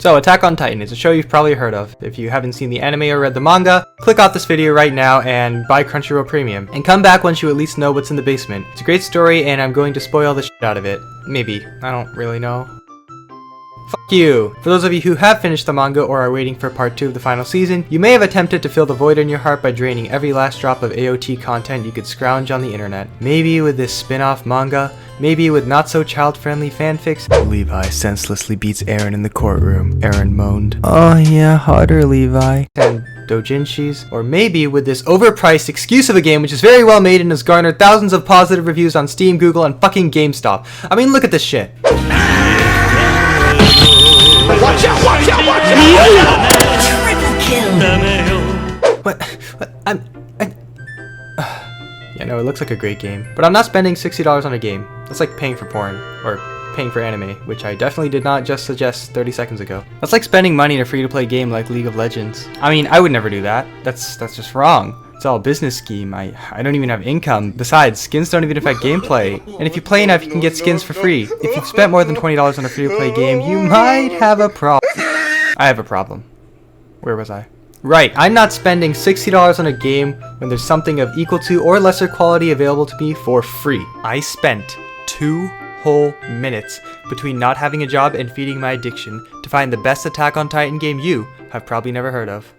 So, Attack on Titan is a show you've probably heard of. If you haven't seen the anime or read the manga, click off this video right now and buy Crunchyroll Premium. And come back once you at least know what's in the basement. It's a great story and I'm going to spoil the shit out of it. Maybe. I don't really know. Fuck you! For those of you who have finished the manga or are waiting for part 2 of the final season, you may have attempted to fill the void in your heart by draining every last drop of AOT content you could scrounge on the internet. Maybe with this spin-off manga, maybe with not-so-child-friendly fanfics. Levi senselessly beats Eren in the courtroom. Eren moaned, "Oh yeah, harder, Levi." And doujinshis, or maybe with this overpriced excuse of a game which is very well made and has garnered thousands of positive reviews on Steam, Google, and fucking GameStop. I mean, look at this shit. Watch out, watch out, watch out! Triple kill! What? Yeah, no, it looks like a great game. But I'm not spending $60 on a game. That's like paying for porn. Or paying for anime, which I definitely did not just suggest 30 seconds ago. That's like spending money in a free-to-play game like League of Legends. I mean, I would never do that. That's just wrong. It's all a business scheme. I don't even have income. Besides, skins don't even affect gameplay. And if you play enough, you can get skins for free. If you've spent more than $20 on a free-to-play game, you might have a problem. I have a problem. Where was I? Right, I'm not spending $60 on a game when there's something of equal to or lesser quality available to me for free. I spent 2 whole minutes between not having a job and feeding my addiction to find the best Attack on Titan game you have probably never heard of.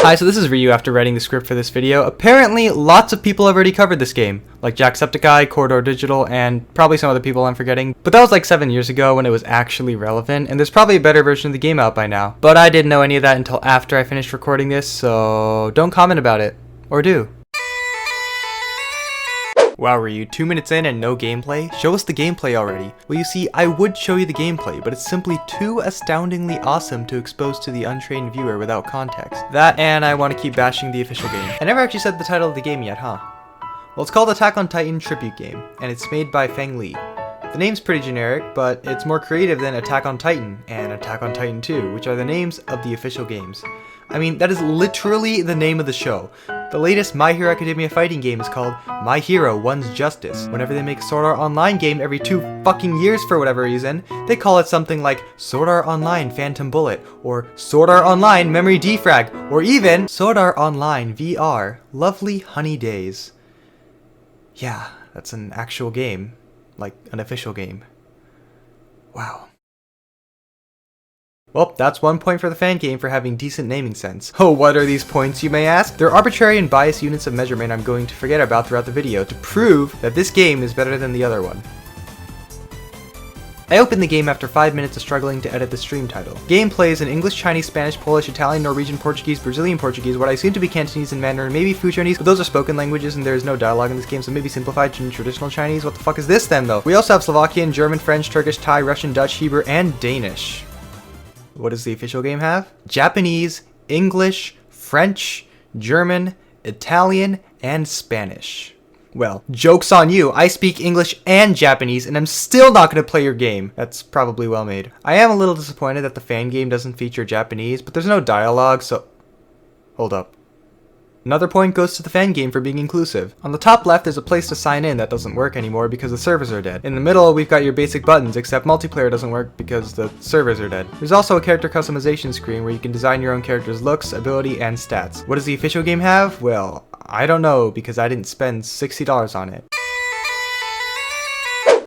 Hi, so this is Ryu after writing the script for this video. Apparently, lots of people have already covered this game, like Jacksepticeye, Corridor Digital, and probably some other people I'm forgetting. But that was like 7 years ago when it was actually relevant, and there's probably a better version of the game out by now. But I didn't know any of that until after I finished recording this, so don't comment about it. Or do. Wow, Ryu, 2 minutes in and no gameplay? Show us the gameplay already. Well, you see, I would show you the gameplay, but it's simply too astoundingly awesome to expose to the untrained viewer without context. That, and I want to keep bashing the official game. I never actually said the title of the game yet, huh? Well, it's called Attack on Titan Tribute Game, and it's made by Feng Li. The name's pretty generic, but it's more creative than Attack on Titan and Attack on Titan 2, which are the names of the official games. I mean, that is literally the name of the show. The latest My Hero Academia fighting game is called My Hero One's Justice. Whenever they make a Sword Art Online game every 2 fucking years for whatever reason, they call it something like Sword Art Online Phantom Bullet, or Sword Art Online Memory Defrag, or even Sword Art Online VR Lovely Honey Days. Yeah, that's an actual game. Like, an official game. Wow. Well, that's 1 point for the fan game for having decent naming sense. Oh, what are these points, you may ask? They're arbitrary and biased units of measurement I'm going to forget about throughout the video to prove that this game is better than the other one. I opened the game after 5 minutes of struggling to edit the stream title. Game plays in English, Chinese, Spanish, Polish, Italian, Norwegian, Portuguese, Brazilian Portuguese, what I assume to be Cantonese and Mandarin, maybe Fuchinese, but those are spoken languages and there is no dialogue in this game, so maybe simplified to traditional Chinese. What the fuck is this then, though? We also have Slovakian, German, French, Turkish, Thai, Russian, Dutch, Hebrew, and Danish. What does the official game have? Japanese, English, French, German, Italian, and Spanish. Well, joke's on you. I speak English and Japanese, and I'm still not going to play your game. That's probably well made. I am a little disappointed that the fan game doesn't feature Japanese, but there's no dialogue, so... Hold up. Another point goes to the fan game for being inclusive. On the top left there's a place to sign in that doesn't work anymore because the servers are dead. In the middle we've got your basic buttons, except multiplayer doesn't work because the servers are dead. There's also a character customization screen where you can design your own character's looks, ability, and stats. What does the official game have? Well, I don't know because I didn't spend $60 on it.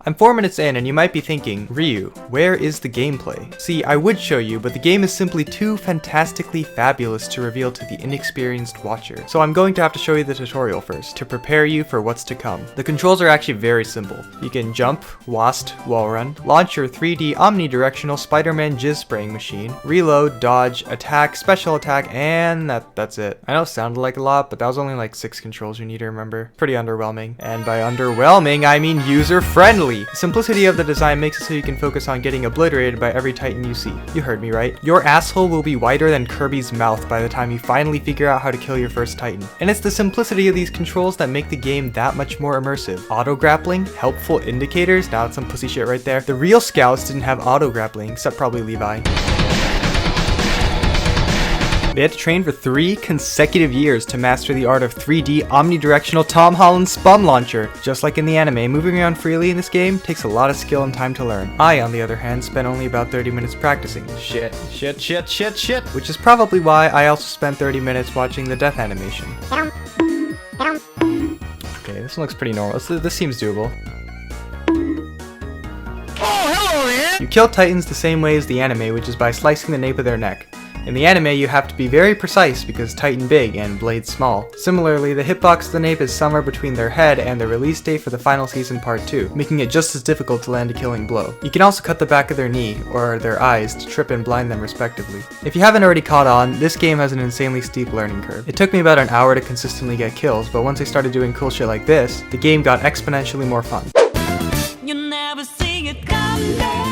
I'm 4 minutes in and you might be thinking, Ryu, where is the gameplay? See, I would show you, but the game is simply too fantastically fabulous to reveal to the inexperienced watcher. So I'm going to have to show you the tutorial first, to prepare you for what's to come. The controls are actually very simple. You can jump, wast, wall run, launch your 3D omnidirectional Spider-Man jizz spraying machine, reload, dodge, attack, special attack, and that's it. I know it sounded like a lot, but that was only like 6 controls you need to remember. Pretty underwhelming. And by underwhelming, I mean user-friendly. The simplicity of the design makes it so you can focus on getting obliterated by every Titan you see. You heard me right. Your asshole will be wider than Kirby's mouth by the time you finally figure out how to kill your first Titan. And it's the simplicity of these controls that make the game that much more immersive. Auto-grappling, helpful indicators, now that's some pussy shit right there. The real scouts didn't have auto-grappling, except probably Levi. They had to train for 3 consecutive years to master the art of 3D omnidirectional Tom Holland spum launcher. Just like in the anime, moving around freely in this game takes a lot of skill and time to learn. I, on the other hand, spent only about 30 minutes practicing. Shit. Which is probably why I also spent 30 minutes watching the death animation. Okay, this one looks pretty normal. This seems doable. Oh, hello there! You kill titans the same way as the anime, which is by slicing the nape of their neck. In the anime, you have to be very precise because Titan big and Blade small. Similarly, the hitbox of the nape is somewhere between their head and the release date for the final season part 2, making it just as difficult to land a killing blow. You can also cut the back of their knee, or their eyes, to trip and blind them respectively. If you haven't already caught on, this game has an insanely steep learning curve. It took me about an hour to consistently get kills, but once I started doing cool shit like this, the game got exponentially more fun. You never see it come back.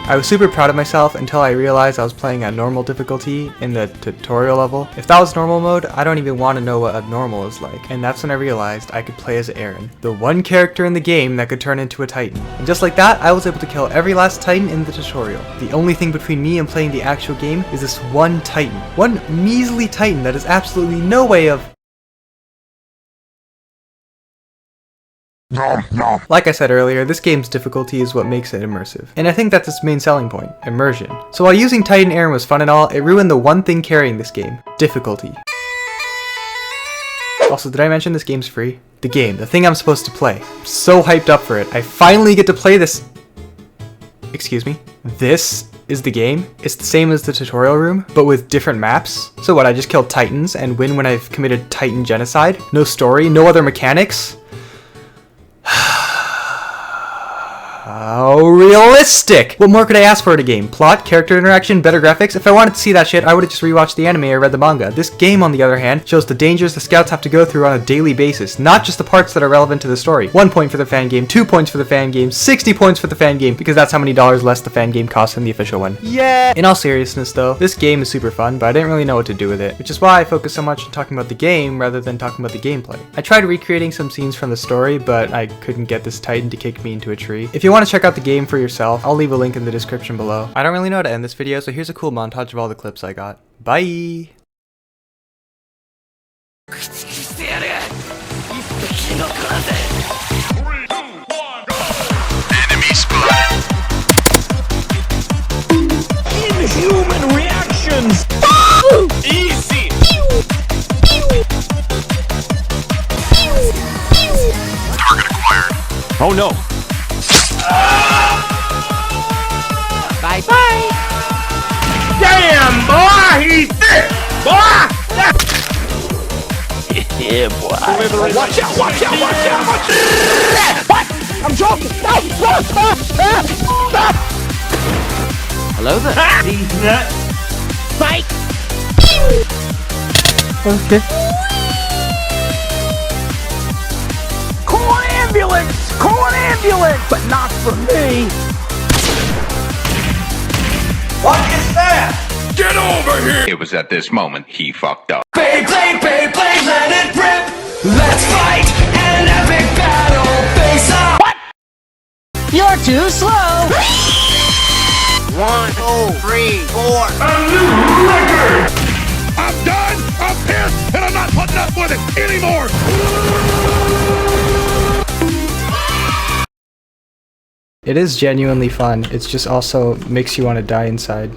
I was super proud of myself until I realized I was playing at normal difficulty in the tutorial level. If that was normal mode, I don't even want to know what abnormal is like. And that's when I realized I could play as Aaron, the one character in the game that could turn into a Titan. And just like that, I was able to kill every last Titan in the tutorial. The only thing between me and playing the actual game is this one Titan. One measly Titan that is absolutely no way of... Like I said earlier, this game's difficulty is what makes it immersive. And I think that's its main selling point, immersion. So while using Titan Aaron was fun and all, it ruined the one thing carrying this game, difficulty. Also, did I mention this game's free? The game, the thing I'm supposed to play. I'm so hyped up for it. I finally get to play this... Excuse me? This is the game? It's the same as the tutorial room, but with different maps? So what, I just kill Titans and win when I've committed Titan genocide? No story? No other mechanics? How realistic! What more could I ask for in a game? Plot, character interaction, better graphics? If I wanted to see that shit, I would've just rewatched the anime or read the manga. This game, on the other hand, shows the dangers the scouts have to go through on a daily basis, not just the parts that are relevant to the story. 1 point for the fan game, 2 points for the fan game, 60 points for the fan game, because that's how many dollars less the fan game costs than the official one. Yeah! In all seriousness though, this game is super fun, but I didn't really know what to do with it, which is why I focus so much on talking about the game rather than talking about the gameplay. I tried recreating some scenes from the story, but I couldn't get this Titan to kick me into a tree. If you want to check out the game for yourself, I'll leave a link in the description below. I don't really know how to end this video, so here's a cool montage of all the clips I got. Bye! Enemy spotted. Inhuman reactions. Easy. Target acquired. Oh no. Bye bye. Damn, boy, he's thick, boy. Yeah, boy. Watch out, watch out, watch out, watch out. What? I'm joking. No, stop. Hello there. These nuts. Fight. Okay. Call an ambulance. Call an ambulance. But not for me. What is that? Get over here! It was at this moment he fucked up. Play, let it rip! Let's fight an epic battle! Face up! What? You're too slow. 1, 2, 3, 4. A new record! I'm done! I'm pissed! And I'm not putting up with it anymore! It is genuinely fun, it's just also makes you want to die inside.